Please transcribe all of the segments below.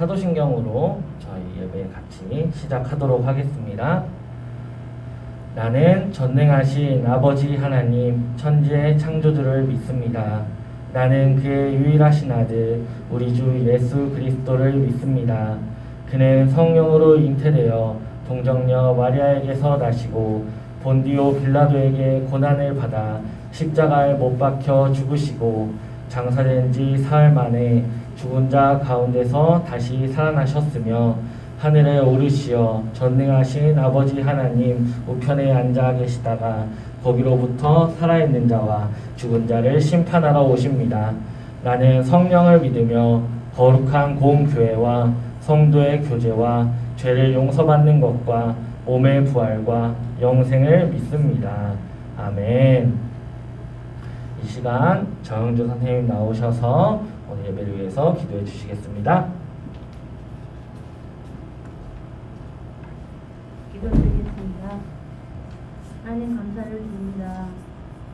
사도신경으로 저희 예배 같이 시작하도록 하겠습니다. 나는 전능하신 아버지 하나님 천지의 창조주를 믿습니다. 나는 그의 유일하신 아들 우리 주 예수 그리스도를 믿습니다. 그는 성령으로 잉태되어 동정녀 마리아에게서 나시고 본디오 빌라도에게 고난을 받아 십자가에 못 박혀 죽으시고 장사된 지 사흘 만에 죽은 자 가운데서 다시 살아나셨으며 하늘에 오르시어 전능하신 아버지 하나님 우편에 앉아 계시다가 거기로부터 살아있는 자와 죽은 자를 심판하러 오십니다. 나는 성령을 믿으며 거룩한 공교회와 성도의 교제와 죄를 용서받는 것과 몸의 부활과 영생을 믿습니다. 아멘. 이 시간 정영주 선생님 나오셔서 오늘 예배를 위해서 기도해 주시겠습니다. 기도드리겠습니다. 하나님 감사를 드립니다.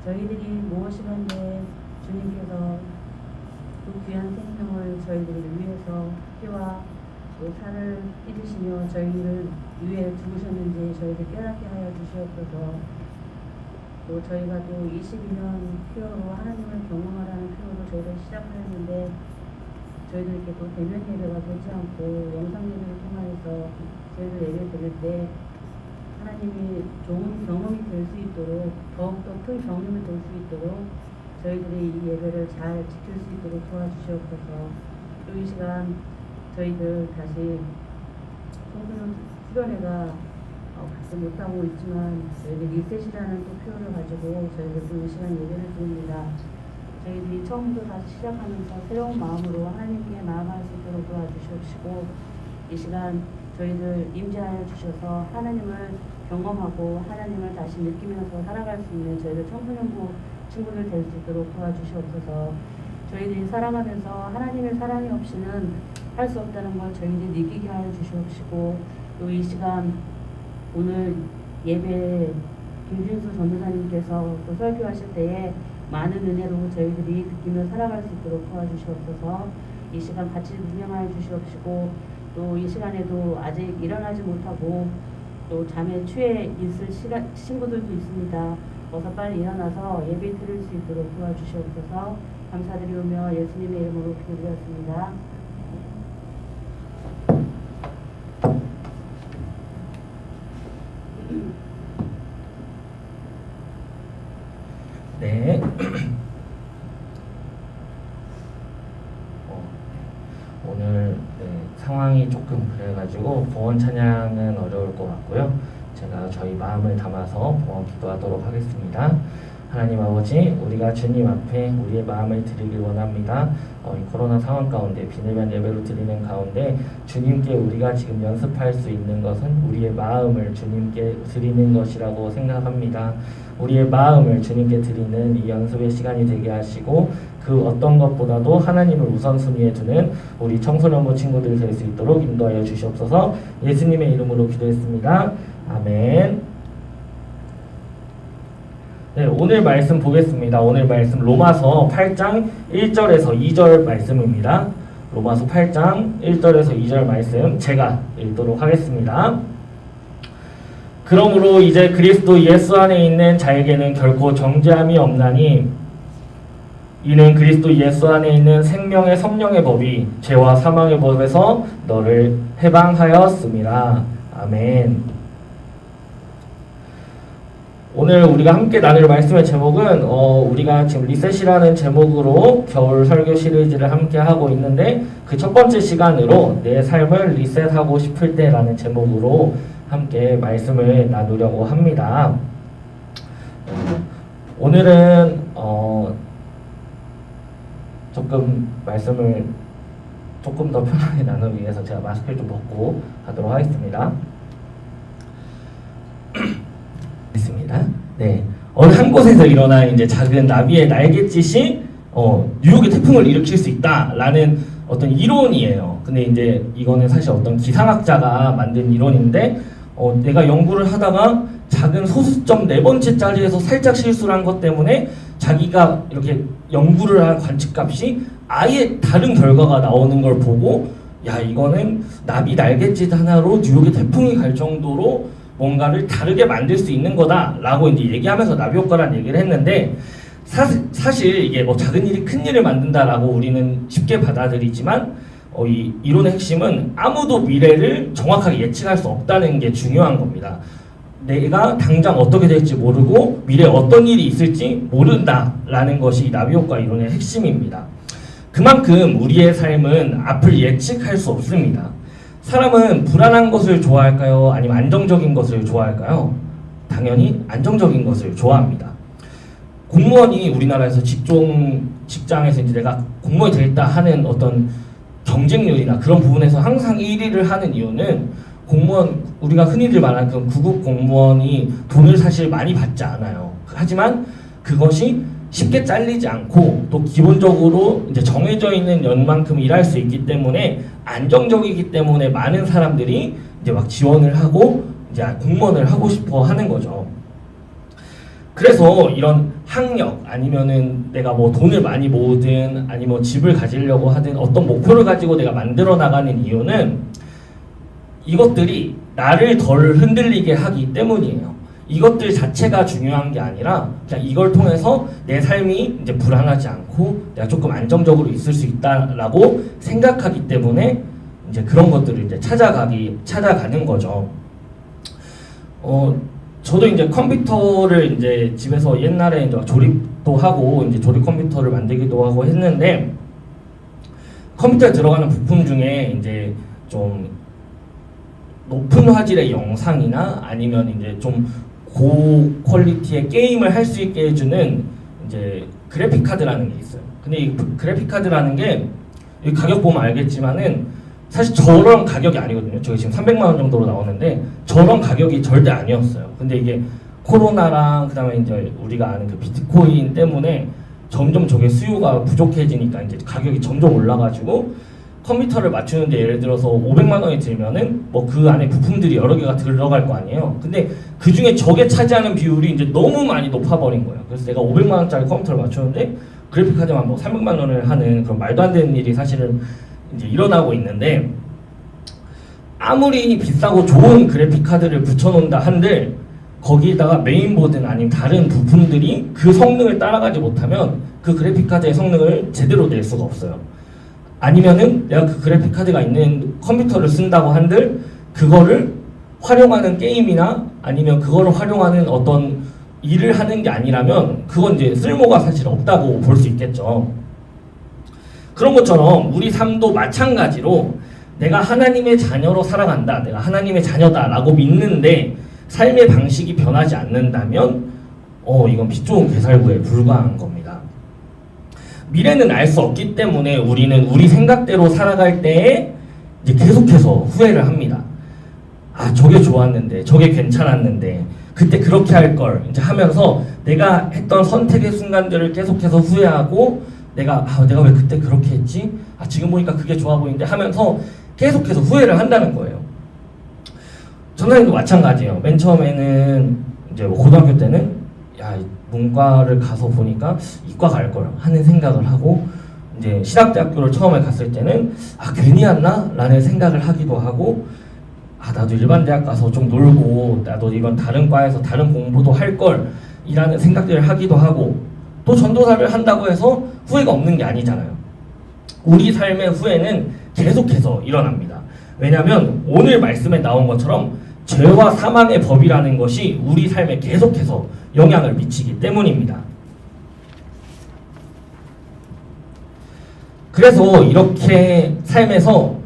저희들이 무엇이건데 주님께서 그 귀한 생명을 저희들을 위해서 피와 또 살을 잃으시며 저희를 위해 죽으셨는지 저희를 깨닫게 하여 주시옵소서. 또 저희가 또 22년 피어로 하나님을 경험하라는 피어로 저희를 시작하였는데 저희들께 또 대면 예배가 되지 않고 영상 예배를 통하여서 저희들 예배 드릴 때 하나님이 좋은 경험이 될 수 있도록 더욱더 큰 경험이 될 수 있도록 저희들이 이 예배를 잘 지킬 수 있도록 도와주시옵소서. 또 이 시간 저희들 다시 청소년 수련회가 갖지 못하고 있지만 저희들 리셋이라는 또 표현을 가지고 저희들 또 이 시간 예배를 드립니다. 저희들이 처음부터 다시 시작하면서 새로운 마음으로 하나님께 나아갈 수 있도록 도와주시옵시고 이 시간 저희들 임재하여 주셔서 하나님을 경험하고 하나님을 다시 느끼면서 살아갈 수 있는 저희들 청소년부 친구들 될 수 있도록 도와주시옵소서. 저희들이 살아가면서 하나님의 사랑이 없이는 할 수 없다는 걸 저희들이 느끼게 하여 주시옵시고 또 이 시간 오늘 예배 김준수 전도사님께서 또 설교하실 때에 많은 은혜로 저희들이 느끼며 살아갈 수 있도록 도와주시옵소서. 이 시간 같이 분양하여 주시옵시고 또 이 시간에도 아직 일어나지 못하고 또 잠에 취해 있을 친구들도 있습니다. 어서 빨리 일어나서 예배 드릴 수 있도록 도와주시옵소서. 감사드리오며 예수님의 이름으로 기도드렸습니다. 네. 오늘 상황이 조금 그래가지고 봉헌 찬양은 어려울 것 같고요. 제가 저희 마음을 담아서 봉헌 기도하도록 하겠습니다. 하나님 아버지, 우리가 주님 앞에 우리의 마음을 드리길 원합니다. 이 코로나 상황 가운데 비대면 예배로 드리는 가운데 주님께 우리가 지금 연습할 수 있는 것은 우리의 마음을 주님께 드리는 것이라고 생각합니다. 우리의 마음을 주님께 드리는 이 연습의 시간이 되게 하시고 그 어떤 것보다도 하나님을 우선순위에 두는 우리 청소년부 친구들 될 수 있도록 인도하여 주시옵소서. 예수님의 이름으로 기도했습니다. 아멘. 네, 오늘 말씀 보겠습니다. 오늘 말씀 로마서 8장 1절에서 2절 말씀입니다. 로마서 8장 1절에서 2절 말씀 제가 읽도록 하겠습니다. 그러므로 이제 그리스도 예수 안에 있는 자에게는 결코 정죄함이 없나니 이는 그리스도 예수 안에 있는 생명의 성령의 법이 죄와 사망의 법에서 너를 해방하였습니다. 아멘. 오늘 우리가 함께 나눌 말씀의 제목은 우리가 지금 리셋이라는 제목으로 겨울 설교 시리즈를 함께 하고 있는데 그 첫 번째 시간으로 내 삶을 리셋하고 싶을 때라는 제목으로 함께 말씀을 나누려고 합니다. 오늘은 조금 말씀을 조금 더 편하게 나누기 위해서 제가 마스크를 좀 벗고 하도록 하겠습니다. 네, 어느 한 곳에서 일어난 이제 작은 나비의 날갯짓이 뉴욕의 태풍을 일으킬 수 있다라는 어떤 이론이에요. 근데 이제 이거는 사실 어떤 기상학자가 만든 이론인데 내가 연구를 하다가 작은 소수점 네 번째 자리에서 살짝 실수를 한 것 때문에 자기가 이렇게 연구를 한 관측값이 아예 다른 결과가 나오는 걸 보고 야, 이거는 나비 날갯짓 하나로 뉴욕에 태풍이 갈 정도로 뭔가를 다르게 만들 수 있는 거다라고 이제 얘기하면서 나비 효과라는 얘기를 했는데, 사실 이게 뭐 작은 일이 큰 일을 만든다라고 우리는 쉽게 받아들이지만, 이 이론의 핵심은 아무도 미래를 정확하게 예측할 수 없다는 게 중요한 겁니다. 내가 당장 어떻게 될지 모르고 미래에 어떤 일이 있을지 모른다라는 것이 나비 효과 이론의 핵심입니다. 그만큼 우리의 삶은 앞을 예측할 수 없습니다. 사람은 불안한 것을 좋아할까요? 아니면 안정적인 것을 좋아할까요? 당연히 안정적인 것을 좋아합니다. 공무원이 우리나라에서 직장에서 이제 내가 공무원이 되겠다 하는 어떤 경쟁률이나 그런 부분에서 항상 1위를 하는 이유는, 우리가 흔히들 말하는 그 구급 공무원이 돈을 사실 많이 받지 않아요. 하지만 그것이 쉽게 잘리지 않고 또 기본적으로 이제 정해져 있는 연만큼 일할 수 있기 때문에 안정적이기 때문에 많은 사람들이 이제 막 지원을 하고 이제 공무원을 하고 싶어 하는 거죠. 그래서 이런 학력 아니면은 내가 뭐 돈을 많이 모으든 아니면 집을 가지려고 하든 어떤 목표를 가지고 내가 만들어 나가는 이유는 이것들이 나를 덜 흔들리게 하기 때문이에요. 이것들 자체가 중요한 게 아니라 그냥 이걸 통해서 내 삶이 이제 불안하지 않고 내가 조금 안정적으로 있을 수 있다라고 생각하기 때문에 이제 그런 것들을 이제 찾아가는 거죠. 저도 이제 컴퓨터를 이제 집에서 옛날에 이제 조립도 하고 이제 조립 컴퓨터를 만들기도 하고 했는데, 컴퓨터에 들어가는 부품 중에 이제 좀 높은 화질의 영상이나 아니면 이제 좀 고퀄리티의 게임을 할 수 있게 해주는 이제 그래픽 카드라는 게 있어요. 근데 이 그래픽 카드라는 게 이 가격 보면 알겠지만은 사실 저런 가격이 아니거든요. 저기 지금 300만 원 정도로 나오는데 저런 가격이 절대 아니었어요. 근데 이게 코로나랑 그다음에 이제 우리가 아는 그 비트코인 때문에 점점 저게 수요가 부족해지니까 이제 가격이 점점 올라가지고, 컴퓨터를 맞추는데 예를 들어서 500만 원이 들면은 뭐 그 안에 부품들이 여러 개가 들어갈 거 아니에요. 근데 그 중에 저게 차지하는 비율이 이제 너무 많이 높아버린 거예요. 그래서 내가 500만 원짜리 컴퓨터를 맞추는데 그래픽 카드만 뭐 300만 원을 하는 그런 말도 안 되는 일이 사실은 이제 일어나고 있는데, 아무리 비싸고 좋은 그래픽 카드를 붙여놓는다 한들 거기다가 메인보드나 아니면 다른 부품들이 그 성능을 따라가지 못하면 그 그래픽 카드의 성능을 제대로 낼 수가 없어요. 아니면은 내가 그 그래픽 카드가 있는 컴퓨터를 쓴다고 한들 그거를 활용하는 게임이나 아니면 그거를 활용하는 어떤 일을 하는 게 아니라면 그건 이제 쓸모가 사실 없다고 볼 수 있겠죠. 그런 것처럼 우리 삶도 마찬가지로 내가 하나님의 자녀로 살아간다, 내가 하나님의 자녀다라고 믿는데 삶의 방식이 변하지 않는다면 이건 피 좋은 괴살구에 불과한 겁니다. 미래는 알 수 없기 때문에 우리는 우리 생각대로 살아갈 때에 이제 계속해서 후회를 합니다. 아, 저게 좋았는데, 저게 괜찮았는데, 그때 그렇게 할 걸 이제 하면서 내가 했던 선택의 순간들을 계속해서 후회하고, 내가 왜 그때 그렇게 했지? 지금 보니까 그게 좋아 보이는데 하면서 계속해서 후회를 한다는 거예요. 전사님도 마찬가지예요. 맨 처음에는 이제 뭐 고등학교 때는 문과를 가서 보니까 이과 갈 걸 하는 생각을 하고, 이제 신학대학교를 처음에 갔을 때는 괜히 왔나? 라는 생각을 하기도 하고, 나도 일반 대학 가서 좀 놀고 나도 이런 다른 과에서 다른 공부도 할 걸 이라는 생각들을 하기도 하고, 또 전도사를 한다고 해서 후회가 없는 게 아니잖아요. 우리 삶의 후회는 계속해서 일어납니다. 왜냐하면 오늘 말씀에 나온 것처럼 죄와 사망의 법이라는 것이 우리 삶에 계속해서 영향을 미치기 때문입니다. 그래서 이렇게 삶에서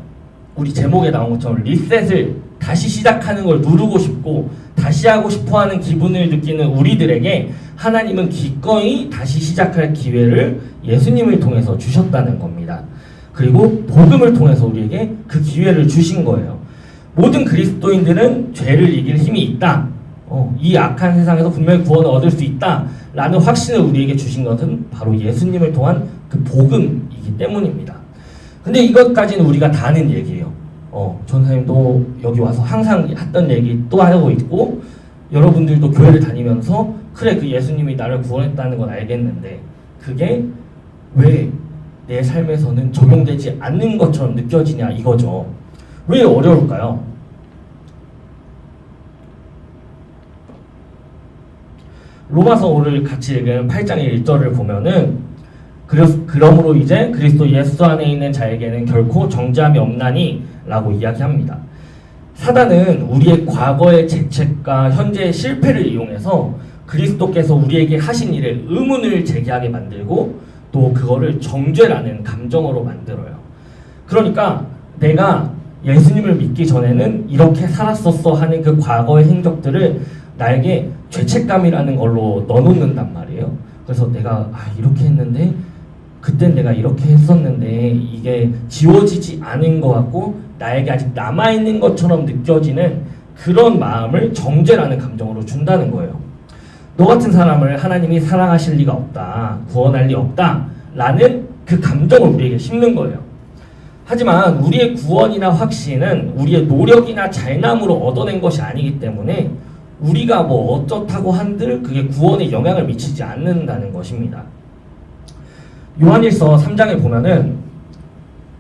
우리 제목에 나온 것처럼 리셋을 다시 시작하는 걸 누르고 싶고 다시 하고 싶어하는 기분을 느끼는 우리들에게 하나님은 기꺼이 다시 시작할 기회를 예수님을 통해서 주셨다는 겁니다. 그리고 복음을 통해서 우리에게 그 기회를 주신 거예요. 모든 그리스도인들은 죄를 이길 힘이 있다. 이 악한 세상에서 분명히 구원을 얻을 수 있다. 라는 확신을 우리에게 주신 것은 바로 예수님을 통한 그 복음이기 때문입니다. 근데 이것까지는 우리가 다 아는 얘기예요. 전사님도 여기 와서 항상 했던 얘기 또 하고 있고, 여러분들도 교회를 다니면서 그래 그 예수님이 나를 구원했다는 건 알겠는데 그게 왜 내 삶에서는 적용되지 않는 것처럼 느껴지냐 이거죠. 왜 어려울까요? 로마서 5를 같이 읽은 8장의 1절을 보면은 그러므로 이제 그리스도 예수 안에 있는 자에게는 결코 정죄함이 없나니 라고 이야기합니다. 사단은 우리의 과거의 죄책과 현재의 실패를 이용해서 그리스도께서 우리에게 하신 일에 의문을 제기하게 만들고 또 그거를 정죄라는 감정으로 만들어요. 그러니까 내가 예수님을 믿기 전에는 이렇게 살았었어 하는 그 과거의 행적들을 나에게 죄책감이라는 걸로 넣어놓는단 말이에요. 그래서 내가 이렇게 했는데 그땐 내가 이렇게 했었는데 이게 지워지지 않은 것 같고 나에게 아직 남아있는 것처럼 느껴지는 그런 마음을 정죄라는 감정으로 준다는 거예요. 너 같은 사람을 하나님이 사랑하실 리가 없다, 구원할 리 없다 라는 그 감정을 우리에게 심는 거예요. 하지만 우리의 구원이나 확신은 우리의 노력이나 잘남으로 얻어낸 것이 아니기 때문에 우리가 뭐 어쩌다고 한들 그게 구원에 영향을 미치지 않는다는 것입니다. 요한일서 3장에 보면은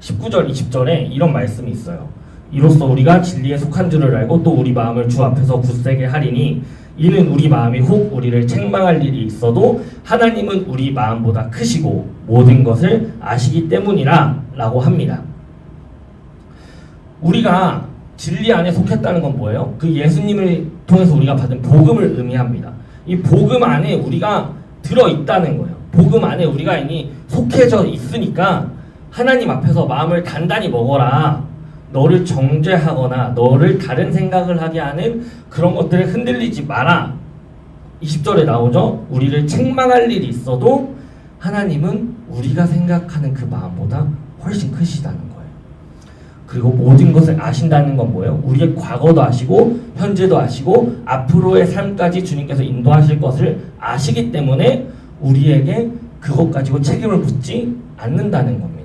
19절 20절에 이런 말씀이 있어요. 이로써 우리가 진리에 속한 줄을 알고 또 우리 마음을 주 앞에서 굳세게 하리니 이는 우리 마음이 혹 우리를 책망할 일이 있어도 하나님은 우리 마음보다 크시고 모든 것을 아시기 때문이라 라고 합니다. 우리가 진리 안에 속했다는 건 뭐예요? 그 예수님을 통해서 우리가 받은 복음을 의미합니다. 이 복음 안에 우리가 들어있다는 거예요. 복음 안에 우리가 이미 속해져 있으니까 하나님 앞에서 마음을 단단히 먹어라. 너를 정죄하거나 너를 다른 생각을 하게 하는 그런 것들에 흔들리지 마라. 20절에 나오죠. 우리를 책망할 일이 있어도 하나님은 우리가 생각하는 그 마음보다 훨씬 크시다는 거예요. 그리고 모든 것을 아신다는 건 뭐예요? 우리의 과거도 아시고 현재도 아시고 앞으로의 삶까지 주님께서 인도하실 것을 아시기 때문에 우리에게 그것 가지고 책임을 묻지 않는다는 겁니다.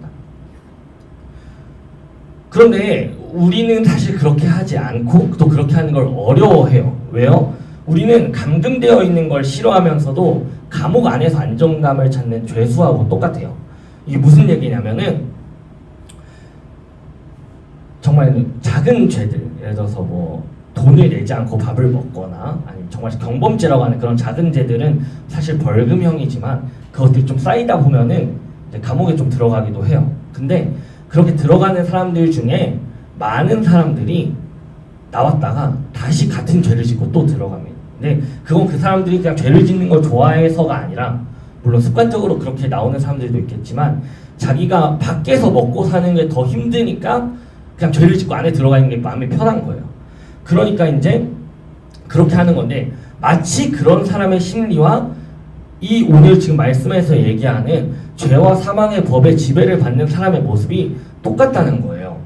그런데 우리는 사실 그렇게 하지 않고 또 그렇게 하는 걸 어려워해요. 왜요? 우리는 감금되어 있는 걸 싫어하면서도 감옥 안에서 안정감을 찾는 죄수하고 똑같아요. 이게 무슨 얘기냐면은 정말 작은 죄들, 예를 들어서 뭐 돈을 내지 않고 밥을 먹거나 아니면 정말 경범죄라고 하는 그런 작은 죄들은 사실 벌금형이지만 그것들이 좀 쌓이다 보면은 이제 감옥에 좀 들어가기도 해요. 근데 그렇게 들어가는 사람들 중에 많은 사람들이 나왔다가 다시 같은 죄를 짓고 또 들어갑니다. 근데 그건 그 사람들이 그냥 죄를 짓는 걸 좋아해서가 아니라 물론 습관적으로 그렇게 나오는 사람들도 있겠지만 자기가 밖에서 먹고 사는 게 더 힘드니까 그냥 죄를 짓고 안에 들어가 있는 게 마음이 편한 거예요. 그러니까 이제 그렇게 하는 건데 마치 그런 사람의 심리와 이 오늘 지금 말씀에서 얘기하는 죄와 사망의 법의 지배를 받는 사람의 모습이 똑같다는 거예요.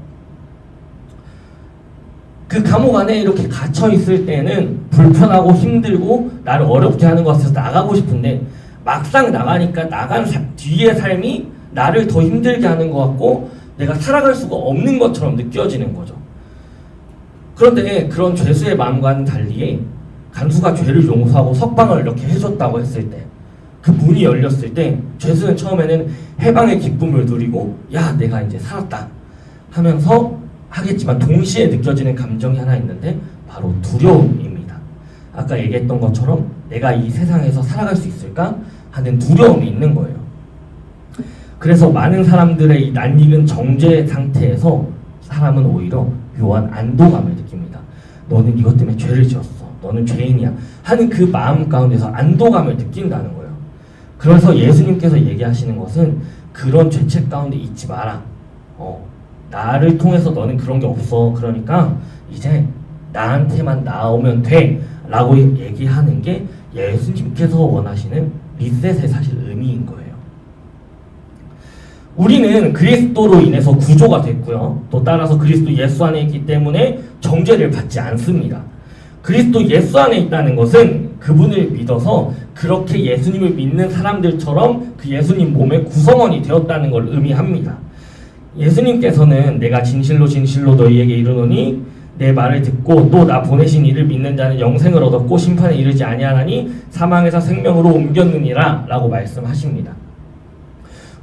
그 감옥 안에 이렇게 갇혀 있을 때는 불편하고 힘들고 나를 어렵게 하는 것 같아서 나가고 싶은데 막상 나가니까 나간 뒤의 삶이 나를 더 힘들게 하는 것 같고 내가 살아갈 수가 없는 것처럼 느껴지는 거죠. 그런데 그런 죄수의 마음과는 달리 간수가 죄를 용서하고 석방을 이렇게 해줬다고 했을 때 그 문이 열렸을 때 죄수는 처음에는 해방의 기쁨을 누리고 야 내가 이제 살았다 하면서 하겠지만 동시에 느껴지는 감정이 하나 있는데 바로 두려움입니다. 아까 얘기했던 것처럼 내가 이 세상에서 살아갈 수 있을까 하는 두려움이 있는 거예요. 그래서 많은 사람들의 이 낯익은 정죄 상태에서 사람은 오히려 묘한 안도감을 느낍니다. 너는 이것 때문에 죄를 지었어. 너는 죄인이야. 하는 그 마음 가운데서 안도감을 느낀다는 거예요. 그래서 예수님께서 얘기하시는 것은 그런 죄책 가운데 있지 마라. 나를 통해서 너는 그런 게 없어. 그러니까 이제 나한테만 나오면 돼. 라고 얘기하는 게 예수님께서 원하시는 리셋의 사실 의미인 거예요. 우리는 그리스도로 인해서 구조가 됐고요. 또 따라서 그리스도 예수 안에 있기 때문에 정죄를 받지 않습니다. 그리스도 예수 안에 있다는 것은 그분을 믿어서 그렇게 예수님을 믿는 사람들처럼 그 예수님 몸의 구성원이 되었다는 걸 의미합니다. 예수님께서는 내가 진실로 진실로 너희에게 이르노니 내 말을 듣고 또 나 보내신 이를 믿는 자는 영생을 얻었고 심판에 이르지 아니하나니 사망에서 생명으로 옮겼느니라 라고 말씀하십니다.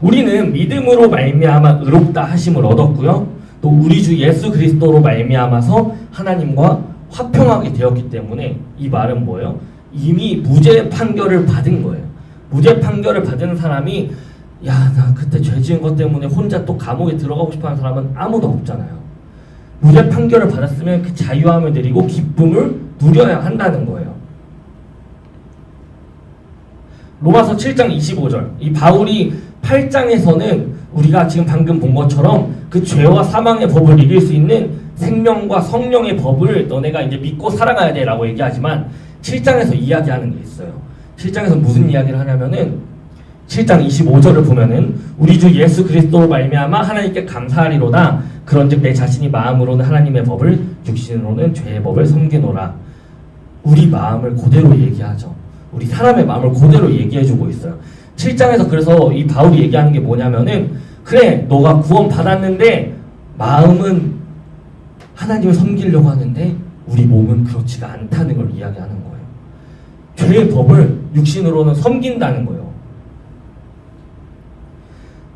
우리는 믿음으로 말미암아 의롭다 하심을 얻었고요. 또 우리 주 예수 그리스도로 말미암아서 하나님과 화평하게 되었기 때문에 이 말은 뭐예요? 이미 무죄 판결을 받은 거예요. 무죄 판결을 받은 사람이 야, 나 그때 죄 지은 것 때문에 혼자 또 감옥에 들어가고 싶어하는 사람은 아무도 없잖아요. 무죄 판결을 받았으면 그 자유함을 누리고 기쁨을 누려야 한다는 거예요. 로마서 7장 25절. 이 바울이 8장에서는 우리가 지금 방금 본 것처럼 그 죄와 사망의 법을 이길 수 있는 생명과 성령의 법을 너네가 이제 믿고 살아가야 돼 라고 얘기하지만 7장에서 이야기하는 게 있어요. 7장에서 무슨 이야기를 하냐면은 7장 25절을 보면은 우리 주 예수 그리스도로 말미암아 하나님께 감사하리로다. 그런즉 내 자신이 마음으로는 하나님의 법을 육신으로는 죄의 법을 섬기노라. 우리 마음을 그대로 얘기하죠. 우리 사람의 마음을 그대로 얘기해주고 있어요. 7장에서 그래서 이 바울이 얘기하는 게 뭐냐면은 그래 너가 구원 받았는데 마음은 하나님을 섬기려고 하는데 우리 몸은 그렇지가 않다는 걸 이야기하는 거예요. 죄의 법을 육신으로는 섬긴다는 거예요.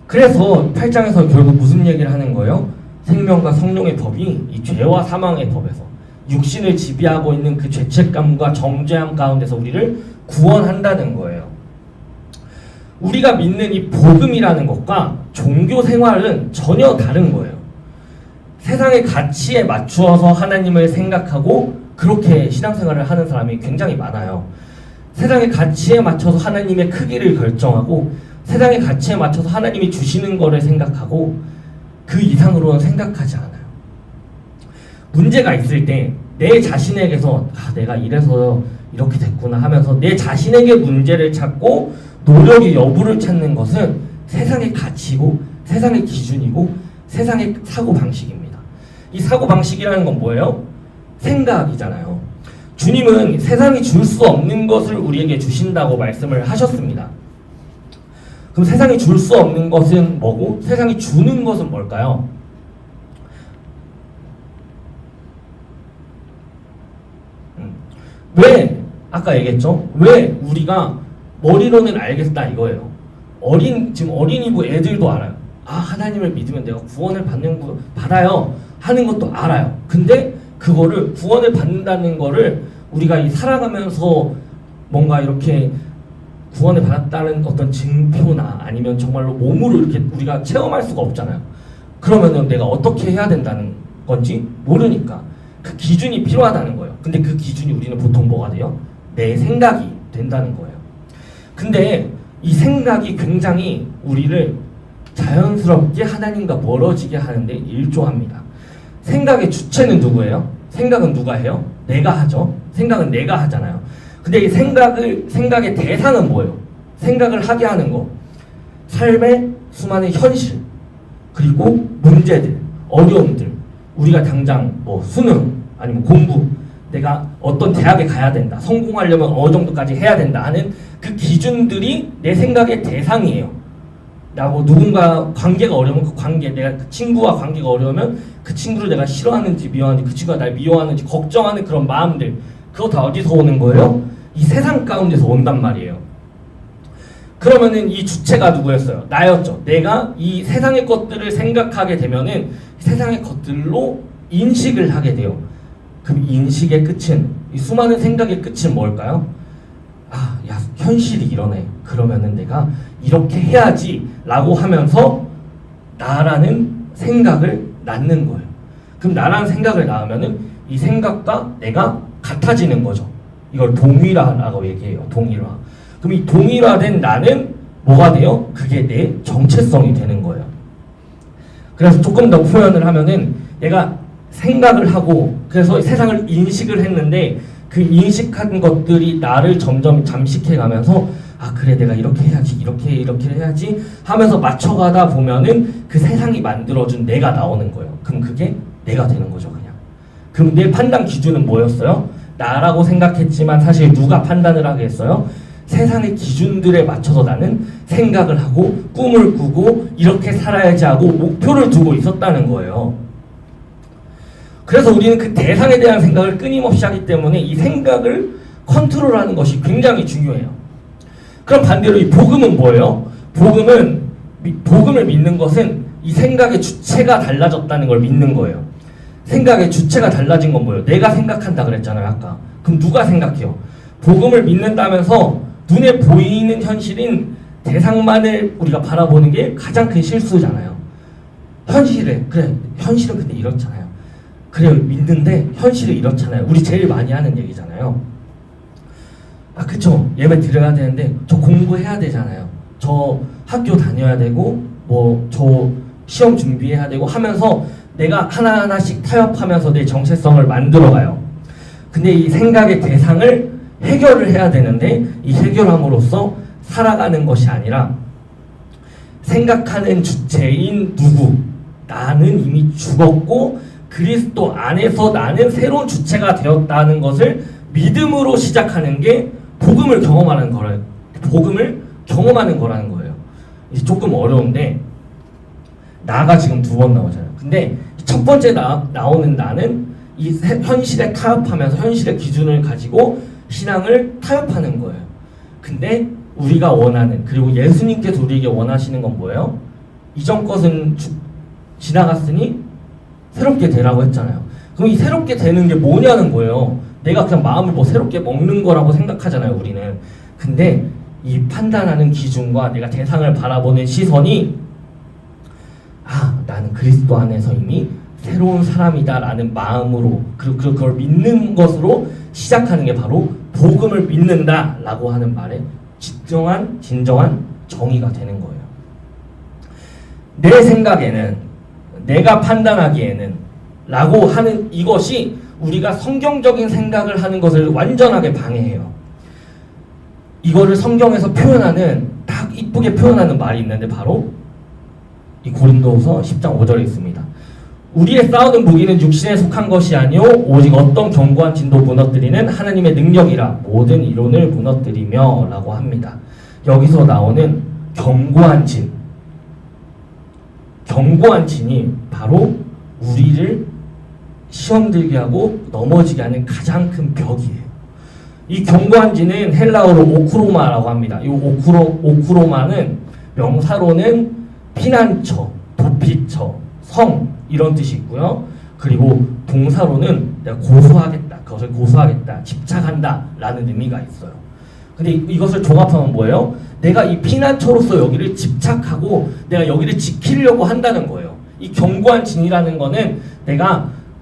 그래서 8장에서 결국 무슨 얘기를 하는 거예요? 생명과 성령의 법이 이 죄와 사망의 법에서 육신을 지배하고 있는 그 죄책감과 정죄함 가운데서 우리를 구원한다는 거예요. 우리가 믿는 이 복음이라는 것과 종교 생활은 전혀 다른 거예요. 세상의 가치에 맞추어서 하나님을 생각하고 그렇게 신앙생활을 하는 사람이 굉장히 많아요. 세상의 가치에 맞춰서 하나님의 크기를 결정하고 세상의 가치에 맞춰서 하나님이 주시는 거를 생각하고 그 이상으로는 생각하지 않아요. 문제가 있을 때 내 자신에게서 내가 이래서 이렇게 됐구나 하면서 내 자신에게 문제를 찾고 노력의 여부를 찾는 것은 세상의 가치고 세상의 기준이고 세상의 사고방식입니다. 이 사고방식이라는 건 뭐예요? 생각이잖아요. 주님은 세상이 줄 수 없는 것을 우리에게 주신다고 말씀을 하셨습니다. 그럼 세상이 줄 수 없는 것은 뭐고 세상이 주는 것은 뭘까요? 왜 아까 얘기했죠? 왜 우리가 머리로는 알겠다 이거예요. 지금 어린이부 애들도 알아요. 아 하나님을 믿으면 내가 구원을 받아요 하는 것도 알아요. 근데 그거를 구원을 받는다는 거를 우리가 이 살아가면서 뭔가 이렇게 구원을 받았다는 어떤 증표나 아니면 정말로 몸으로 이렇게 우리가 체험할 수가 없잖아요. 그러면은 내가 어떻게 해야 된다는 건지 모르니까 그 기준이 필요하다는 거예요. 근데 그 기준이 우리는 보통 뭐가 돼요? 내 생각이 된다는 거예요. 근데 이 생각이 굉장히 우리를 자연스럽게 하나님과 멀어지게 하는데 일조합니다. 생각의 주체는 누구예요? 생각은 누가 해요? 내가 하죠. 생각은 내가 하잖아요. 근데 이 생각의 대상은 뭐예요? 생각을 하게 하는 거. 삶의 수많은 현실, 그리고 문제들, 어려움들. 우리가 당장 뭐 수능, 아니면 공부, 내가 어떤 대학에 가야 된다, 성공하려면 어느 정도까지 해야 된다 하는 그 기준들이 내 생각의 대상이에요. 나고 누군가 관계가 어려우면 그 관계, 내가 그 친구와 관계가 어려우면 그 친구를 내가 싫어하는지 미워하는지, 그 친구가 날 미워하는지 걱정하는 그런 마음들, 그거 다 어디서 오는 거예요? 이 세상 가운데서 온단 말이에요. 그러면은 이 주체가 누구였어요? 나였죠. 내가 이 세상의 것들을 생각하게 되면은 세상의 것들로 인식을 하게 돼요. 그럼 인식의 끝은, 이 수많은 생각의 끝은 뭘까요? 아, 야, 현실이 이러네. 그러면은 내가 이렇게 해야지 라고 하면서 나라는 생각을 낳는 거예요. 그럼 나라는 생각을 낳으면은 이 생각과 내가 같아지는 거죠. 이걸 동일화라고 얘기해요. 동일화. 그럼 이 동일화된 나는 뭐가 돼요? 그게 내 정체성이 되는 거예요. 그래서 조금 더 표현을 하면은 내가 생각을 하고 그래서 세상을 인식을 했는데 그 인식한 것들이 나를 점점 잠식해 가면서 아 그래 내가 이렇게 해야지 이렇게 해야지 하면서 맞춰가다 보면은 그 세상이 만들어준 내가 나오는 거예요. 그럼 그게 내가 되는 거죠 그냥. 그럼 내 판단 기준은 뭐였어요? 나라고 생각했지만 사실 누가 판단을 하게 했어요? 세상의 기준들에 맞춰서 나는 생각을 하고 꿈을 꾸고 이렇게 살아야지 하고 목표를 두고 있었다는 거예요. 그래서 우리는 그 대상에 대한 생각을 끊임없이 하기 때문에 이 생각을 컨트롤하는 것이 굉장히 중요해요. 그럼 반대로 이 복음은 뭐예요? 복음은 복음을 믿는 것은 이 생각의 주체가 달라졌다는 걸 믿는 거예요. 생각의 주체가 달라진 건 뭐예요? 내가 생각한다 그랬잖아요, 아까. 그럼 누가 생각해요? 복음을 믿는다면서 눈에 보이는 현실인 대상만을 우리가 바라보는 게 가장 큰 실수잖아요. 현실은 근데 이렇잖아요. 그래요, 믿는데 현실은 이렇잖아요. 우리 제일 많이 하는 얘기잖아요. 아, 그쵸. 예배 드려야 되는데 저 공부해야 되잖아요. 저 학교 다녀야 되고 저 시험 준비해야 되고 하면서 내가 하나하나씩 타협하면서 내 정체성을 만들어가요. 근데 이 생각의 대상을 해결을 해야 되는데 이 해결함으로써 살아가는 것이 아니라 생각하는 주체인 누구, 나는 이미 죽었고 그리스도 안에서 나는 새로운 주체가 되었다는 것을 믿음으로 시작하는 게 복음을 경험하는 거라는 거예요. 이제 조금 어려운데 나가 지금 2번 나오잖아요. 근데 첫 번째 나오는 나는 이 현실에 타협하면서 현실의 기준을 가지고 신앙을 타협하는 거예요. 근데 우리가 원하는, 그리고 예수님께서 우리에게 원하시는 건 뭐예요? 이전 것은 지나갔으니 새롭게 되라고 했잖아요. 그럼 이 새롭게 되는 게 뭐냐는 거예요. 내가 그냥 마음을 뭐 새롭게 먹는 거라고 생각하잖아요, 우리는. 근데 이 판단하는 기준과 내가 대상을 바라보는 시선이 나는 그리스도 안에서 이미 새로운 사람이다 라는 마음으로 그리고 그걸 믿는 것으로 시작하는 게 바로 복음을 믿는다 라고 하는 말의 진정한 정의가 되는 거예요. 내 생각에는, 내가 판단하기에는 라고 하는 이것이 우리가 성경적인 생각을 하는 것을 완전하게 방해해요. 이거를 성경에서 표현하는, 딱 이쁘게 표현하는 말이 있는데 바로 이 고린도후서 10장 5절에 있습니다. 우리의 싸우는 무기는 육신에 속한 것이 아니오 오직 어떤 견고한 진도 무너뜨리는 하나님의 능력이라 모든 이론을 무너뜨리며 라고 합니다. 여기서 나오는 견고한 진이 바로 우리를 시험 들게 하고 넘어지게 하는 가장 큰 벽이에요. 이 견고한 진은 헬라어로 오크로마라고 합니다. 이 오크로마는 명사로는 피난처, 도피처, 성 이런 뜻이 있고요. 그리고 동사로는 내가 그것을 고수하겠다, 집착한다 라는 의미가 있어요. 근데 이것을 종합하면 뭐예요? 내가 이 피난처로서 여기를 집착하고 내가 여기를 지키려고 한다는 거예요. 이 견고한 진이라는 거는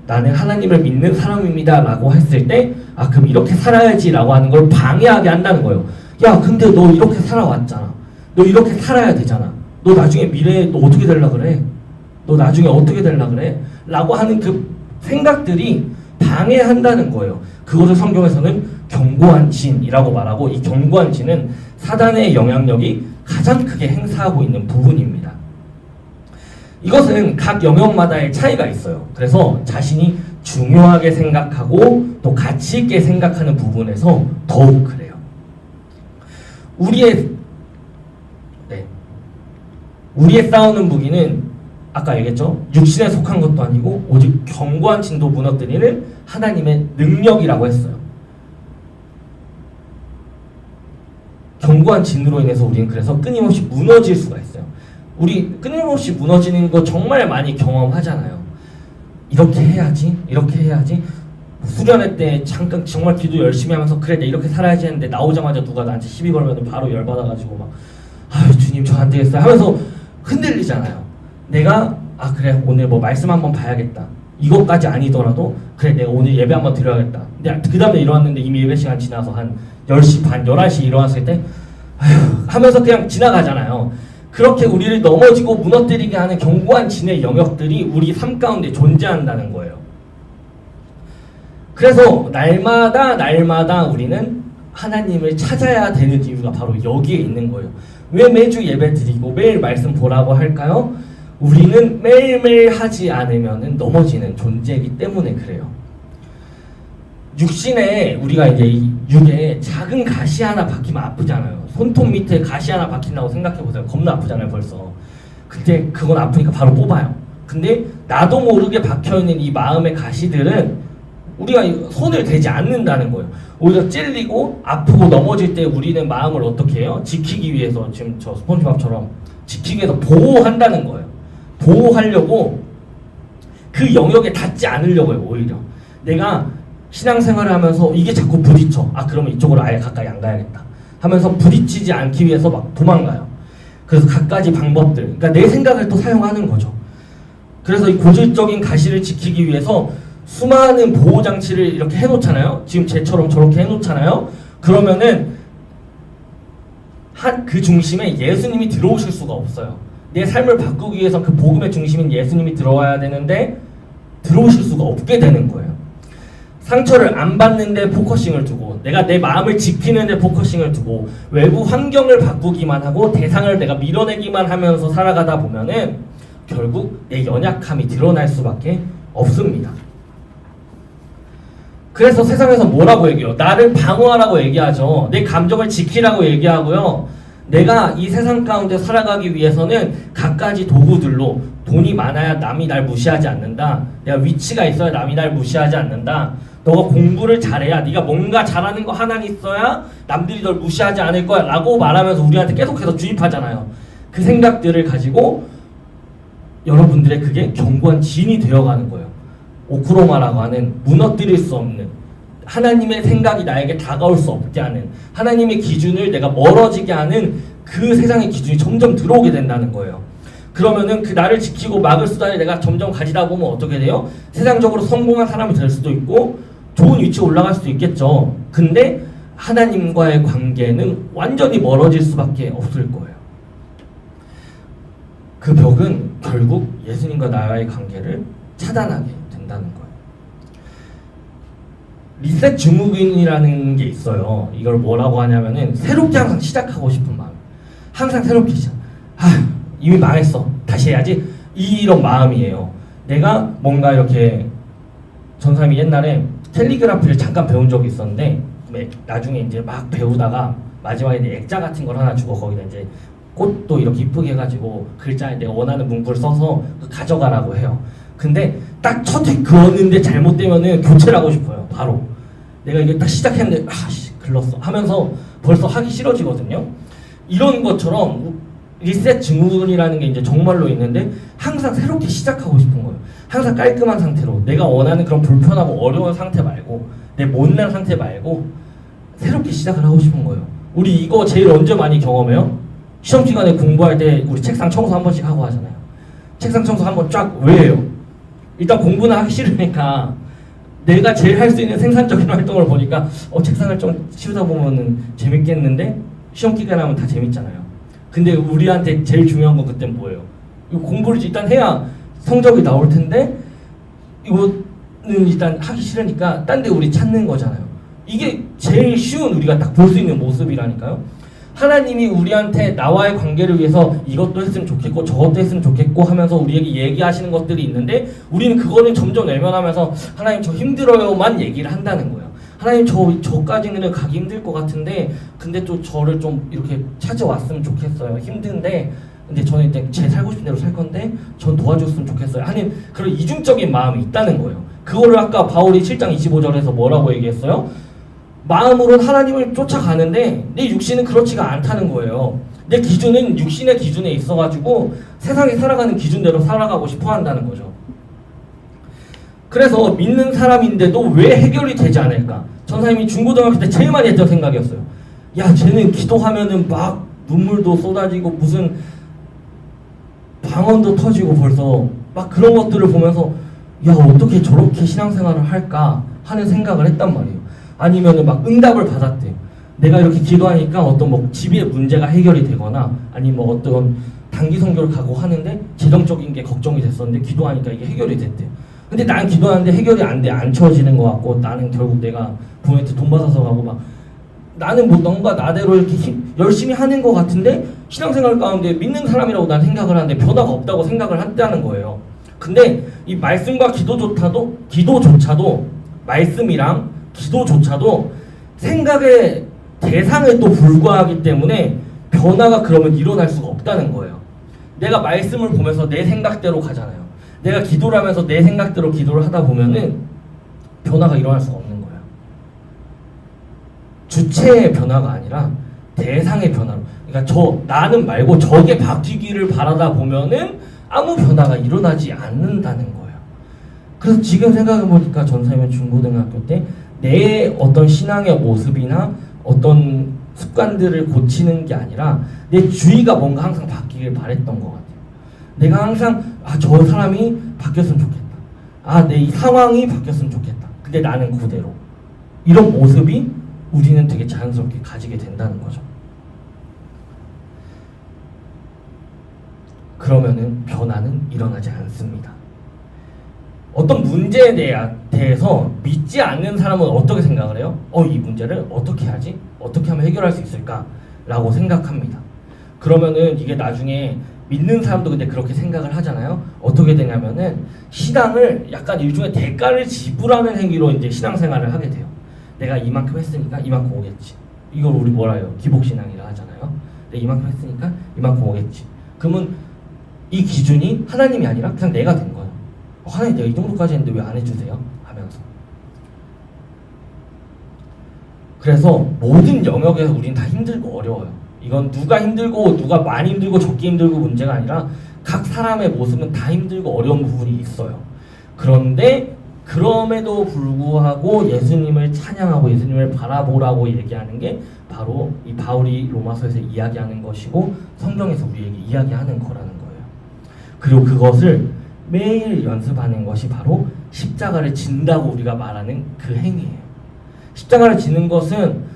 나는 하나님을 믿는 사람입니다 라고 했을 때 그럼 이렇게 살아야지 라고 하는 걸 방해하게 한다는 거예요. 야, 근데 너 이렇게 살아왔잖아. 너 이렇게 살아야 되잖아. 너 나중에 미래에 너 어떻게 되려 그래? 너 나중에 어떻게 되려 그래? 라고 하는 그 생각들이 방해한다는 거예요. 그것을 성경에서는 견고한 진이라고 말하고, 이 견고한 진은 사단의 영향력이 가장 크게 행사하고 있는 부분입니다. 이것은 각 영역마다의 차이가 있어요. 그래서 자신이 중요하게 생각하고 또 가치 있게 생각하는 부분에서 더욱 그래요. 우리의 싸우는 무기는 아까 얘기했죠. 육신에 속한 것도 아니고 오직 견고한 진도 무너뜨리는 하나님의 능력이라고 했어요. 견고한 진으로 인해서 우리는 그래서 끊임없이 무너질 수가 있어요. 우리 끊임없이 무너지는 거 정말 많이 경험하잖아요. 이렇게 해야지. 수련회 때 잠깐 정말 기도 열심히 하면서 그래, 내가 이렇게 살아야지 했는데 나오자마자 누가 나한테 시비 걸면 바로 열받아가지고 막 주님 저 안 되겠어요 하면서 흔들리잖아요. 내가 그래, 오늘 뭐 말씀 한번 봐야겠다. 이것까지 아니더라도 그래, 내가 오늘 예배 한번 드려야겠다. 근데 그 다음에 일어났는데 이미 예배 시간 지나서 한 10시 반, 11시 일어났을 때 하면서 그냥 지나가잖아요. 그렇게 우리를 넘어지고 무너뜨리게 하는 견고한 진의 영역들이 우리 삶 가운데 존재한다는 거예요. 그래서 날마다 우리는 하나님을 찾아야 되는 이유가 바로 여기에 있는 거예요. 왜 매주 예배 드리고 매일 말씀 보라고 할까요? 우리는 매일매일 하지 않으면 넘어지는 존재이기 때문에 그래요. 육신에 우리가 이제 육에 작은 가시 하나 박히면 아프잖아요. 손톱 밑에 가시 하나 박힌다고 생각해보세요. 겁나 아프잖아요, 벌써. 근데 그건 아프니까 바로 뽑아요. 근데 나도 모르게 박혀있는 이 마음의 가시들은 우리가 손을 대지 않는다는 거예요. 오히려 찔리고 아프고 넘어질 때 우리는 마음을 어떻게 해요? 지키기 위해서 지금 저 스폰지밥처럼 지키기 위해서 보호한다는 거예요. 보호하려고 그 영역에 닿지 않으려고 해요. 오히려 내가 신앙생활을 하면서 이게 자꾸 부딪혀. 아 그러면 이쪽으로 아예 가까이 안 가야겠다 하면서 부딪히지 않기 위해서 막 도망가요. 그래서 갖가지 방법들, 그러니까 내 생각을 또 사용하는 거죠. 그래서 이 고질적인 가시를 지키기 위해서 수많은 보호장치를 이렇게 해놓잖아요. 지금 쟤처럼 저렇게 해놓잖아요. 그러면은 그 중심에 예수님이 들어오실 수가 없어요. 내 삶을 바꾸기 위해서 그 복음의 중심인 예수님이 들어와야 되는데 들어오실 수가 없게 되는 거예요. 상처를 안 받는 데 포커싱을 두고 내가 내 마음을 지키는 데 포커싱을 두고 외부 환경을 바꾸기만 하고 대상을 내가 밀어내기만 하면서 살아가다 보면은 결국 내 연약함이 드러날 수밖에 없습니다. 그래서 세상에서 뭐라고 얘기해요? 나를 방어하라고 얘기하죠. 내 감정을 지키라고 얘기하고요. 내가 이 세상 가운데 살아가기 위해서는 갖가지 도구들로 돈이 많아야 남이 날 무시하지 않는다. 내가 위치가 있어야 남이 날 무시하지 않는다. 너가 공부를 잘해야 네가 뭔가 잘하는 거 하나 있어야 남들이 널 무시하지 않을 거야 라고 말하면서 우리한테 계속해서 주입하잖아요. 그 생각들을 가지고 여러분들의 그게 견고한 진이 되어가는 거예요. 오크로마라고 하는 무너뜨릴 수 없는 하나님의 생각이 나에게 다가올 수 없게 하는 하나님의 기준을 내가 멀어지게 하는 그 세상의 기준이 점점 들어오게 된다는 거예요. 그러면은 그 나를 지키고 막을 수단을 내가 점점 가지다 보면 어떻게 돼요? 세상적으로 성공한 사람이 될 수도 있고 좋은 위치에 올라갈 수도 있겠죠. 근데 하나님과의 관계는 완전히 멀어질 수밖에 없을 거예요. 그 벽은 결국 예수님과 나와의 관계를 차단하게 된다는 거예요. 리셋 증후군이라는 게 있어요. 이걸 뭐라고 하냐면은 새롭게 항상 시작하고 싶은 마음. 항상 새롭게 시작. 이미 망했어. 다시 해야지. 이런 마음이에요. 내가 뭔가 이렇게 전사님이 옛날에 캘리그라피를 잠깐 배운 적이 있었는데 나중에 이제 막 배우다가 마지막에 이제 액자 같은 걸 하나 주고 거기다 이제 꽃도 이렇게 이쁘게 해가지고 글자에 내가 원하는 문구를 써서 가져가라고 해요. 근데 딱 첫 획 그었는데 잘못되면은 교체를 하고 싶어요. 바로 내가 이게 딱 시작했는데 글렀어 하면서 벌써 하기 싫어지거든요. 이런 것처럼 리셋 증후군이라는 게 이제 정말로 있는데 항상 새롭게 시작하고 싶은 거예요. 항상 깔끔한 상태로 내가 원하는 그런 불편하고 어려운 상태 말고 내 못난 상태 말고 새롭게 시작을 하고 싶은 거예요. 우리 이거 제일 언제 많이 경험해요? 시험 기간에 공부할 때 우리 책상 청소 한 번씩 하고 하잖아요. 책상 청소 한번 쫙 왜 해요? 일단 공부는 하기 싫으니까 내가 제일 할 수 있는 생산적인 활동을 보니까 책상을 좀 치우다 보면은 재밌겠는데 시험 기간 하면 다 재밌잖아요. 근데 우리한테 제일 중요한 건 그땐 뭐예요? 이거 공부를 일단 해야 성적이 나올 텐데 이거는 일단 하기 싫으니까 딴 데 우리 찾는 거잖아요. 이게 제일 쉬운 우리가 딱 볼 수 있는 모습이라니까요. 하나님이 우리한테 나와의 관계를 위해서 이것도 했으면 좋겠고 저것도 했으면 좋겠고 하면서 우리에게 얘기하시는 것들이 있는데 우리는 그거는 점점 외면하면서 하나님 저 힘들어요만 얘기를 한다는 거예요. 하나님 저까지는 가기 힘들 것 같은데 근데 또 저를 좀 이렇게 찾아왔으면 좋겠어요. 힘든데 근데 저는 이제 제 살고 싶은 대로 살 건데 전 도와줬으면 좋겠어요 하는 그런 이중적인 마음이 있다는 거예요. 그거를 아까 바울이 7장 25절에서 뭐라고 얘기했어요? 마음으로는 하나님을 쫓아가는데 내 육신은 그렇지가 않다는 거예요. 내 기준은 육신의 기준에 있어가지고 세상에 살아가는 기준대로 살아가고 싶어 한다는 거죠. 그래서 믿는 사람인데도 왜 해결이 되지 않을까? 전사님이 중고등학교 때 제일 많이 했던 생각이었어요. 야 쟤는 기도하면은 막 눈물도 쏟아지고 무슨 방언도 터지고 벌써 막 그런 것들을 보면서 야 어떻게 저렇게 신앙생활을 할까 하는 생각을 했단 말이에요. 아니면은 막 응답을 받았대요. 내가 이렇게 기도하니까 어떤 뭐 집의 문제가 해결이 되거나 아니면 뭐 어떤 단기 선교를 가고 하는데 재정적인 게 걱정이 됐었는데 기도하니까 이게 해결이 됐대요. 근데 난 기도하는데 해결이 안 돼. 안 채워지는 것 같고 나는 결국 내가 부모한테 돈 받아서 가고 막 나는 뭐 뭔가 나대로 이렇게 열심히 하는 것 같은데 신앙생활 가운데 믿는 사람이라고 난 생각을 하는데 변화가 없다고 생각을 한다는 거예요. 근데 이 말씀과 기도조차도 말씀이랑 기도조차도 생각의 대상에 또 불과하기 때문에 변화가 그러면 일어날 수가 없다는 거예요. 내가 말씀을 보면서 내 생각대로 가잖아요. 내가 기도를 하면서 내 생각대로 기도를 하다 보면은 변화가 일어날 수가 없는 거예요. 주체의 변화가 아니라 대상의 변화로. 그러니까 그러니까 나는 말고 저게 바뀌기를 바라다 보면은 아무 변화가 일어나지 않는다는 거예요. 그래서 지금 생각해보니까 전사님은 중고등학교 때 내 어떤 신앙의 모습이나 어떤 습관들을 고치는 게 아니라 내 주위가 뭔가 항상 바뀌길 바랬던 것 같아요. 내가 항상 저 사람이 바뀌었으면 좋겠다. 내 이 상황이 바뀌었으면 좋겠다. 근데 나는 그대로. 이런 모습이 우리는 되게 자연스럽게 가지게 된다는 거죠. 그러면은 변화는 일어나지 않습니다. 어떤 문제에 대해서 믿지 않는 사람은 어떻게 생각을 해요? 이 문제를 어떻게 하지? 어떻게 하면 해결할 수 있을까? 라고 생각합니다. 그러면은 이게 나중에 믿는 사람도 근데 그렇게 생각을 하잖아요. 어떻게 되냐면은 신앙을 약간 일종의 대가를 지불하는 행위로 이제 신앙생활을 하게 돼요. 내가 이만큼 했으니까 이만큼 오겠지. 이걸 우리 뭐라 해요? 기복신앙이라 하잖아요. 내가 이만큼 했으니까 이만큼 오겠지. 그러면 이 기준이 하나님이 아니라 그냥 내가 된 거예요. 하나님 내가 이 정도까지 했는데 왜 안 해주세요? 하면서. 그래서 모든 영역에서 우린 다 힘들고 어려워요. 이건 누가 힘들고 누가 많이 힘들고 적게 힘들고 문제가 아니라 각 사람의 모습은 다 힘들고 어려운 부분이 있어요. 그런데 그럼에도 불구하고 예수님을 찬양하고 예수님을 바라보라고 얘기하는 게 바로 이 바울이 로마서에서 이야기하는 것이고 성경에서 우리에게 이야기하는 거라는 거예요. 그리고 그것을 매일 연습하는 것이 바로 십자가를 진다고 우리가 말하는 그 행위예요. 십자가를 지는 것은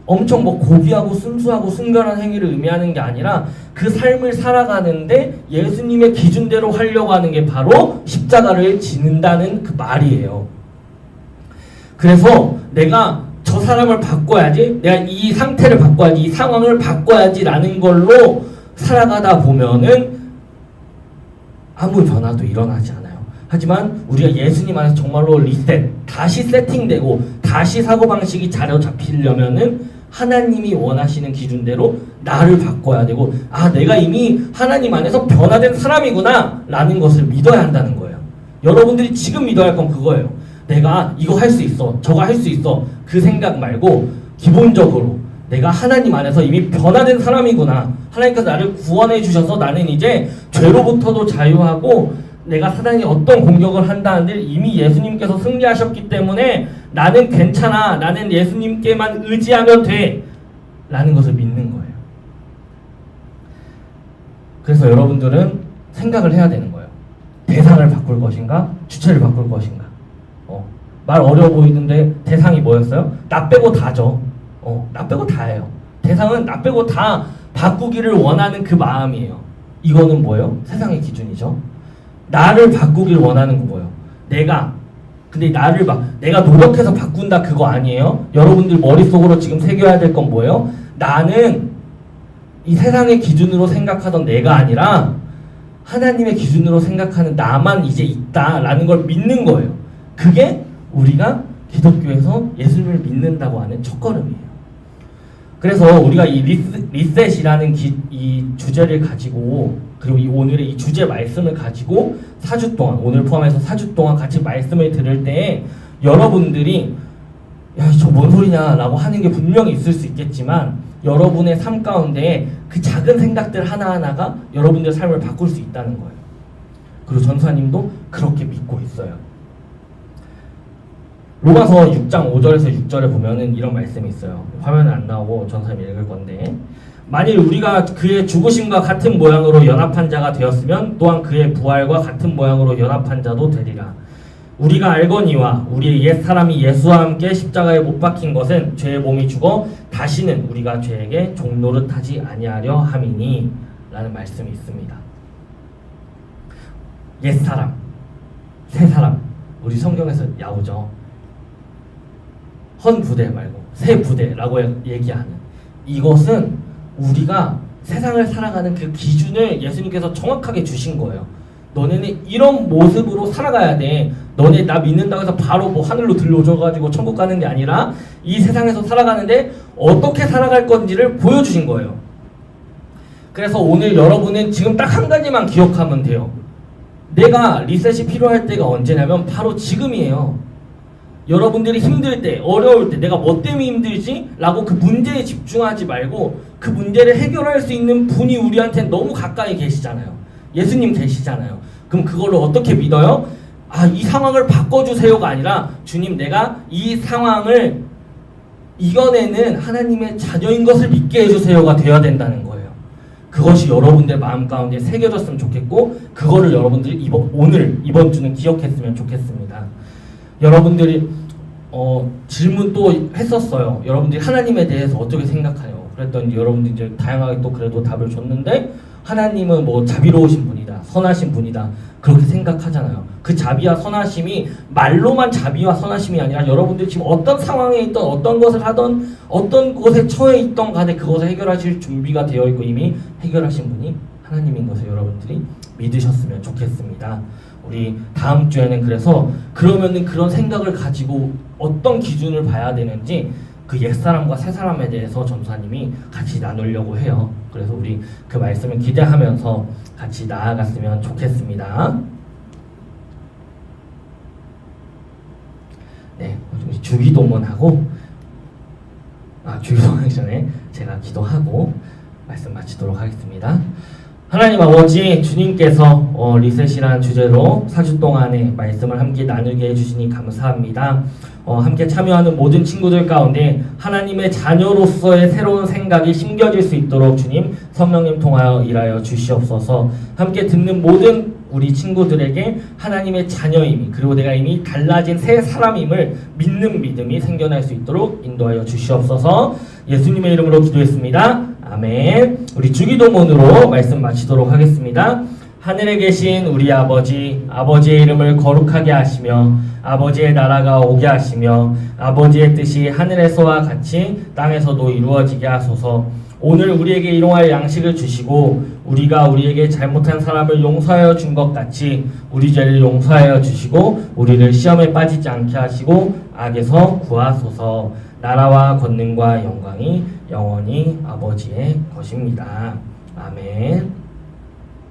엄청 고귀하고 순수하고 순결한 행위를 의미하는 게 아니라 그 삶을 살아가는데 예수님의 기준대로 하려고 하는 게 바로 십자가를 지는다는 그 말이에요. 그래서 내가 저 사람을 바꿔야지, 내가 이 상태를 바꿔야지, 이 상황을 바꿔야지 라는 걸로 살아가다 보면은 아무 변화도 일어나지 않아요. 하지만 우리가 예수님 안에서 정말로 리셋, 다시 세팅되고 다시 사고방식이 자리 잡히려면은 하나님이 원하시는 기준대로 나를 바꿔야 되고 내가 이미 하나님 안에서 변화된 사람이구나 라는 것을 믿어야 한다는 거예요. 여러분들이 지금 믿어야 할 건 그거예요. 내가 이거 할 수 있어, 저거 할 수 있어, 그 생각 말고 기본적으로 내가 하나님 안에서 이미 변화된 사람이구나. 하나님께서 나를 구원해 주셔서 나는 이제 죄로부터도 자유하고 내가 사단이 어떤 공격을 한다는데 이미 예수님께서 승리하셨기 때문에 나는 괜찮아. 나는 예수님께만 의지하면 돼. 라는 것을 믿는 거예요. 그래서 여러분들은 생각을 해야 되는 거예요. 대상을 바꿀 것인가? 주체를 바꿀 것인가? 말 어려워 보이는데 대상이 뭐였어요? 나 빼고 다죠. 나 빼고 다예요. 대상은 나 빼고 다 바꾸기를 원하는 그 마음이에요. 이거는 뭐예요? 세상의 기준이죠. 나를 바꾸길 원하는 거 뭐예요? 근데 내가 노력해서 바꾼다 그거 아니에요? 여러분들 머릿속으로 지금 새겨야 될 건 뭐예요? 나는 이 세상의 기준으로 생각하던 내가 아니라 하나님의 기준으로 생각하는 나만 이제 있다라는 걸 믿는 거예요. 그게 우리가 기독교에서 예수님을 믿는다고 하는 첫걸음이에요. 그래서 우리가 이 리셋이라는 이 주제를 가지고 그리고 이 오늘의 이 주제 말씀을 가지고 4주 동안 오늘 포함해서 4주 동안 같이 말씀을 들을 때 여러분들이 저 뭔 소리냐 라고 하는 게 분명히 있을 수 있겠지만 여러분의 삶 가운데 그 작은 생각들 하나하나가 여러분들의 삶을 바꿀 수 있다는 거예요. 그리고 전사님도 그렇게 믿고 있어요. 로마서 6장 5절에서 6절에 보면은 이런 말씀이 있어요. 화면은 안 나오고 전사님이 읽을 건데 만일 우리가 그의 죽으심과 같은 모양으로 연합한 자가 되었으면 또한 그의 부활과 같은 모양으로 연합한 자도 되리라. 우리가 알거니와 우리의 옛 사람이 예수와 함께 십자가에 못 박힌 것은 죄의 몸이 죽어 다시는 우리가 죄에게 종노릇하지 아니하려 함이니 라는 말씀이 있습니다. 옛 사람, 새 사람 우리 성경에서 나오죠. 헌 부대 말고 새 부대라고 얘기하는 이것은 우리가 세상을 살아가는 그 기준을 예수님께서 정확하게 주신 거예요. 너네는 이런 모습으로 살아가야 돼. 너네 나 믿는다고 해서 바로 하늘로 들려줘가지고 천국 가는 게 아니라 이 세상에서 살아가는데 어떻게 살아갈 건지를 보여주신 거예요. 그래서 오늘 여러분은 지금 딱 한 가지만 기억하면 돼요. 내가 리셋이 필요할 때가 언제냐면 바로 지금이에요. 여러분들이 힘들 때, 어려울 때 내가 뭐 때문에 힘들지? 라고 그 문제에 집중하지 말고 그 문제를 해결할 수 있는 분이 우리한테 너무 가까이 계시잖아요. 예수님 계시잖아요. 그럼 그걸로 어떻게 믿어요? 아, 이 상황을 바꿔주세요가 아니라 주님, 내가 이 상황을 이겨내는 하나님의 자녀인 것을 믿게 해주세요가 되어야 된다는 거예요. 그것이 여러분들 마음 가운데 새겨졌으면 좋겠고, 그거를 여러분들이 이번 주는 기억했으면 좋겠습니다. 여러분들이 질문 또 했었어요. 여러분들이 하나님에 대해서 어떻게 생각해요? 그랬더니 여러분들이 이제 다양하게 또 그래도 답을 줬는데, 하나님은 뭐 자비로우신 분이다, 선하신 분이다, 그렇게 생각하잖아요. 그 자비와 선하심이 말로만 자비와 선하심이 아니라 여러분들이 지금 어떤 상황에 있던, 어떤 것을 하던, 어떤 곳에 처해 있던 간에 그것을 해결하실 준비가 되어 있고 이미 해결하신 분이 하나님인 것을 여러분들이 믿으셨으면 좋겠습니다. 우리 다음 주에는 그래서 그러면은 그런 생각을 가지고 어떤 기준을 봐야 되는지 그 옛사람과 새사람에 대해서 전사님이 같이 나누려고 해요. 그래서 우리 그 말씀을 기대하면서 같이 나아갔으면 좋겠습니다. 네, 주기도문하고 주기도문 하기 전에 제가 기도하고 말씀 마치도록 하겠습니다. 하나님 아버지, 주님께서 리셋이라는 주제로 4주 동안의 말씀을 함께 나누게 해주시니 감사합니다. 함께 참여하는 모든 친구들 가운데 하나님의 자녀로서의 새로운 생각이 심겨질 수 있도록 주님 성령님 통하여 일하여 주시옵소서. 함께 듣는 모든 우리 친구들에게 하나님의 자녀임이, 그리고 내가 이미 달라진 새 사람임을 믿는 믿음이 생겨날 수 있도록 인도하여 주시옵소서. 예수님의 이름으로 기도했습니다. 아멘. 우리 주기도문으로 말씀 마치도록 하겠습니다. 하늘에 계신 우리 아버지, 아버지의 이름을 거룩하게 하시며 아버지의 나라가 오게 하시며 아버지의 뜻이 하늘에서와 같이 땅에서도 이루어지게 하소서. 오늘 우리에게 일용할 양식을 주시고 우리가 우리에게 잘못한 사람을 용서하여 준 것 같이 우리 죄를 용서하여 주시고 우리를 시험에 빠지지 않게 하시고 악에서 구하소서. 나라와 권능과 영광이 영원히 아버지의 것입니다. 아멘.